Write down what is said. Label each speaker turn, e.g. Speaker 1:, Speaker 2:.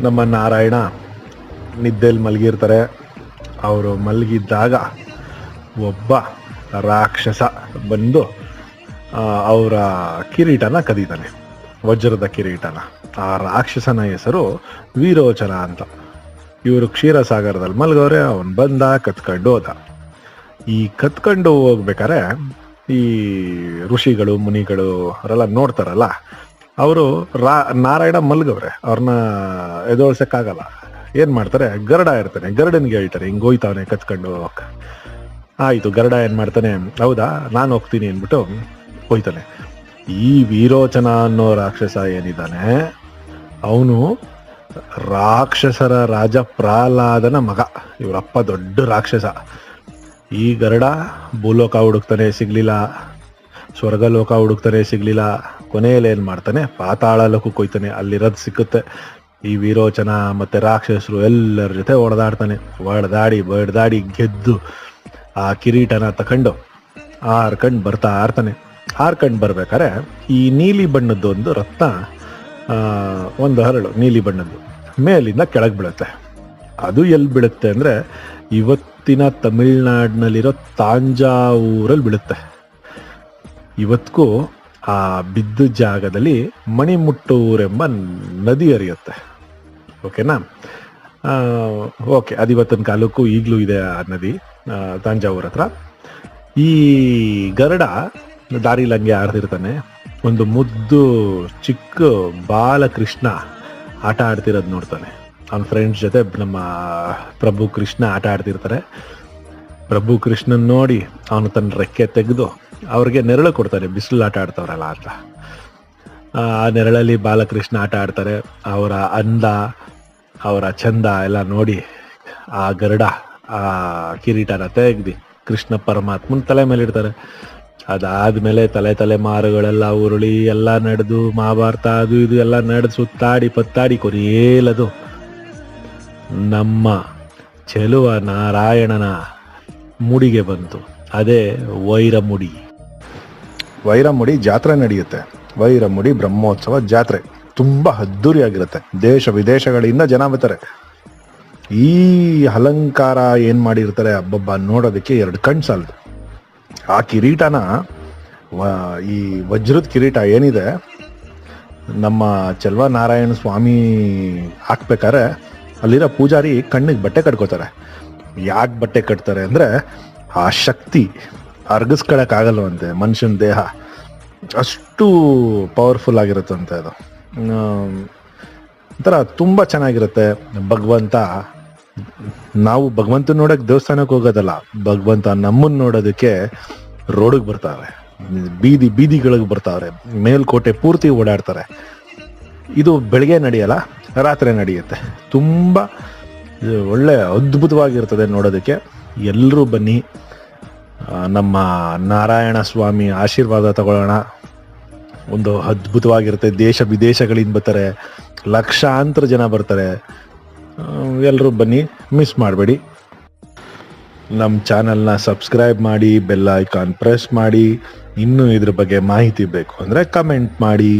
Speaker 1: ನಮ್ಮ ನಾರಾಯಣ ನಿದ್ದೆಯಲ್ಲಿ ಮಲಗಿರ್ತಾರೆ. ಅವರು ಮಲಗಿದ್ದಾಗ ಒಬ್ಬ ರಾಕ್ಷಸ ಬಂದು ಅವರ ಕಿರೀಟನ ಕದೀತಾನೆ, ವಜ್ರದ ಕಿರೀಟನ. ಆ ರಾಕ್ಷಸನ ಹೆಸರು ವೀರೋಚನ ಅಂತ. ಇವರು ಕ್ಷೀರಸಾಗರದಲ್ಲಿ ಮಲಗವ್ರೆ. ಅವನು ಬಂದ, ಕತ್ಕೊಂಡು ಹೋದ. ಈ ಕತ್ಕೊಂಡು ಹೋಗ್ಬೇಕಾರೆ ಈ ಋಷಿಗಳು ಮುನಿಗಳು ಅವರೆಲ್ಲ ನೋಡ್ತಾರಲ್ಲ, ಅವರು ನಾರಾಯಣ ಮಲ್ಗವ್ರೆ, ಅವ್ರನ್ನ ಎದೋಳ್ಸಕ್ಕಾಗಲ್ಲ. ಏನ್ ಮಾಡ್ತಾರೆ, ಗರುಡ ಇರ್ತಾನೆ, ಗರುಡನ್ಗೆ ಹೇಳ್ತಾರೆ ಹಿಂಗೆ ಹೋಯ್ತಾವನೆ ಕತ್ಕೊಂಡು ಹೋಗಕ್ಕೆ. ಆಯಿತು, ಗರುಡ ಏನು ಮಾಡ್ತಾನೆ, ಹೌದಾ ನಾನು ಹೋಗ್ತೀನಿ ಅಂದ್ಬಿಟ್ಟು ಹೋಯ್ತಾನೆ. ಈ ವೀರೋಚನ ಅನ್ನೋ ರಾಕ್ಷಸ ಏನಿದ್ದಾನೆ, ಅವನು ರಾಕ್ಷಸರ ರಾಜ ಪ್ರಹ್ಲಾದನ ಮಗ. ಇವರಪ್ಪ ದೊಡ್ಡ ರಾಕ್ಷಸ. ಈ ಗರುಡ ಭೂಲೋಕ ಹುಡುಕ್ತಾನೆ, ಸಿಗ್ಲಿಲ್ಲ. ಸ್ವರ್ಗಲೋಕ ಹುಡುಕ್ತಾನೆ, ಸಿಗ್ಲಿಲ್ಲ. ಕೊನೆಯಲ್ಲಿ ಏನು ಮಾಡ್ತಾನೆ, ಪಾತಾಳ ಲೋಕಕ್ಕೆ ಹೋಯ್ತಾನೆ. ಅಲ್ಲಿರೋದು ಸಿಕ್ಕುತ್ತೆ. ಈ ವೀರೋಚನ ಮತ್ತೆ ರಾಕ್ಷಸರು ಎಲ್ಲರ ಜೊತೆ ಹೊಡೆದಾಡ್ತಾನೆ. ಬಡ್ದಾಡಿ ಗೆದ್ದು ಆ ಕಿರೀಟನ ತಕೊಂಡು ಹಾರ್ಕಂಡು ಬರ್ತಾ ಇರ್ತಾನೆ. ಹಾರ್ಕಂಡು ಬರ್ಬೇಕಾರೆ ಈ ನೀಲಿ ಬಣ್ಣದ್ದು ಒಂದು ರತ್ನ, ಒಂದು ಹರಳು ನೀಲಿ ಬಣ್ಣದ್ದು ಮೇಲಿಂದ ಕೆಳಗೆ ಬೀಳುತ್ತೆ. ಅದು ಎಲ್ಲಿ ಬೀಳುತ್ತೆ ಅಂದರೆ ಇವತ್ತಿನ ತಮಿಳ್ನಾಡಿನಲ್ಲಿರೋ ತಾಂಜಾವೂರಲ್ಲಿ ಬೀಳುತ್ತೆ. ಇವತ್ತಿಗೂ ಆ ಬಿದ್ದ ಜಾಗದಲ್ಲಿ ಮಣಿಮುಟ್ಟೂರೆಂಬ ನದಿ ಹರಿಯುತ್ತೆ. ಓಕೆನಾ? ಓಕೆ, ಅದು ಇವತ್ತಿನ ಕಾಲಕ್ಕೂ ಈಗಲೂ ಇದೆ ಆ ನದಿ ತಾಂಜಾವೂರ್ ಹತ್ರ. ಈ ಗರುಡ ದಾರಿಲಂಗೆ ಆಡ್ತಿರ್ತಾನೆ. ಒಂದು ಮುದ್ದು ಚಿಕ್ಕ ಬಾಲಕೃಷ್ಣ ಆಟ ಆಡ್ತಿರೋದು ನೋಡ್ತಾನೆ. ಅವನ ಫ್ರೆಂಡ್ಸ್ ಜೊತೆ ನಮ್ಮ ಪ್ರಭು ಕೃಷ್ಣ ಆಟ ಆಡ್ತಿರ್ತಾರೆ. ಪ್ರಭು ಕೃಷ್ಣನ್ ನೋಡಿ ಅವನು ತನ್ನ ರೆಕ್ಕೆ ತೆಗೆದು ಅವ್ರಿಗೆ ನೆರಳು ಕೊಡ್ತಾನೆ, ಬಿಸಿಲು ಆಟ ಆಡ್ತಾವ್ರಲ್ಲ ಅಂತ. ಆ ನೆರಳಲ್ಲಿ ಬಾಲಕೃಷ್ಣ ಆಟ ಆಡ್ತಾರೆ. ಅವರ ಅಂದ, ಅವರ ಚಂದ ಎಲ್ಲ ನೋಡಿ ಆ ಗರುಡ ಆ ಕಿರೀಟನ ತೆಗ್ದು ಕೃಷ್ಣ ಪರಮಾತ್ಮನ ತಲೆ ಮೇಲೆ ಇಡ್ತಾರೆ. ಅದಾದ್ಮೇಲೆ ತಲೆಮಾರುಗಳೆಲ್ಲ ಉರುಳಿ ಎಲ್ಲ ನಡೆದು ಮಹಾಭಾರತ ಅದು ಇದು ಎಲ್ಲ ನಡೆದು ಸುತ್ತಾಡಿ ಪತ್ತಾಡಿ ಕೊನೆಯೇಲದು ನಮ್ಮ ಚೆಲುವ ನಾರಾಯಣನ ಮುಡಿಗೆ ಬಂತು. ಅದೇ ವೈರಮುಡಿ ಜಾತ್ರೆ ನಡೆಯುತ್ತೆ. ವೈರಮುಡಿ ಬ್ರಹ್ಮೋತ್ಸವ ಜಾತ್ರೆ ತುಂಬ ಅದ್ದೂರಿಯಾಗಿರುತ್ತೆ. ದೇಶ ವಿದೇಶಗಳಿಂದ ಜನ ಬರ್ತಾರೆ. ಈ ಅಲಂಕಾರ ಏನು ಮಾಡಿರ್ತಾರೆ, ಹಬ್ಬಬ್ಬ ನೋಡೋದಕ್ಕೆ 2 ಕಣ್ಣು ಸಾಲದು. ಆ ಕಿರೀಟನ, ಈ ವಜ್ರದ ಕಿರೀಟ ಏನಿದೆ, ನಮ್ಮ ಚೆಲುವ ನಾರಾಯಣ ಸ್ವಾಮಿ ಹಾಕ್ಬೇಕಾದ್ರೆ ಅಲ್ಲಿರೋ ಪೂಜಾರಿ ಕಣ್ಣಿಗೆ ಬಟ್ಟೆ ಕಟ್ಕೋತಾರೆ. ಯಾಕೆ ಬಟ್ಟೆ ಕಟ್ತಾರೆ ಅಂದರೆ ಆ ಶಕ್ತಿ ಅರ್ಗಿಸ್ಕೊಳಕ್ಕಾಗಲ್ವಂತೆ ಮನುಷ್ಯನ ದೇಹ, ಅಷ್ಟು ಪವರ್ಫುಲ್ ಆಗಿರುತ್ತಂತೆ ಅದು. ಒಂಥರ ತುಂಬ ಚೆನ್ನಾಗಿರುತ್ತೆ. ಭಗವಂತ, ನಾವು ಭಗವಂತನ ನೋಡೋಕೆ ದೇವಸ್ಥಾನಕ್ಕೆ ಹೋಗೋದಲ್ಲ, ಭಗವಂತ ನಮ್ಮನ್ನು ನೋಡೋದಕ್ಕೆ ರೋಡಿಗೆ ಬರ್ತಾರೆ, ಬೀದಿಗಳಿಗೆ ಬರ್ತಾರೆ, ಮೇಲ್ಕೋಟೆ ಪೂರ್ತಿ ಓಡಾಡ್ತಾರೆ. ಇದು ಬೆಳಗ್ಗೆ ನಡೆಯಲ್ಲ, ರಾತ್ರಿ ನಡೆಯುತ್ತೆ. ತುಂಬ ಒಳ್ಳೆ ಅದ್ಭುತವಾಗಿರ್ತದೆ ನೋಡೋದಕ್ಕೆ. ಎಲ್ಲರೂ ಬನ್ನಿ, ನಮ್ಮ ನಾರಾಯಣ ಸ್ವಾಮಿ ಆಶೀರ್ವಾದ ತಗೊಳ್ಳೋಣ. ಒಂದು ಅದ್ಭುತವಾಗಿರುತ್ತೆ. ದೇಶ ವಿದೇಶಗಳಿಂದ ಬರ್ತಾರೆ, ಲಕ್ಷಾಂತರ ಜನ ಬರ್ತಾರೆ. ಎಲ್ಲರೂ ಬನ್ನಿ, ಮಿಸ್ ಮಾಡಬೇಡಿ. ನಮ್ಮ ಚಾನಲ್ನ ಸಬ್ಸ್ಕ್ರೈಬ್ ಮಾಡಿ, ಬೆಲ್ ಐಕಾನ್ ಪ್ರೆಸ್ ಮಾಡಿ. ಇನ್ನೂ ಇದ್ರ ಬಗ್ಗೆ ಮಾಹಿತಿ ಬೇಕು ಅಂದರೆ ಕಮೆಂಟ್ ಮಾಡಿ.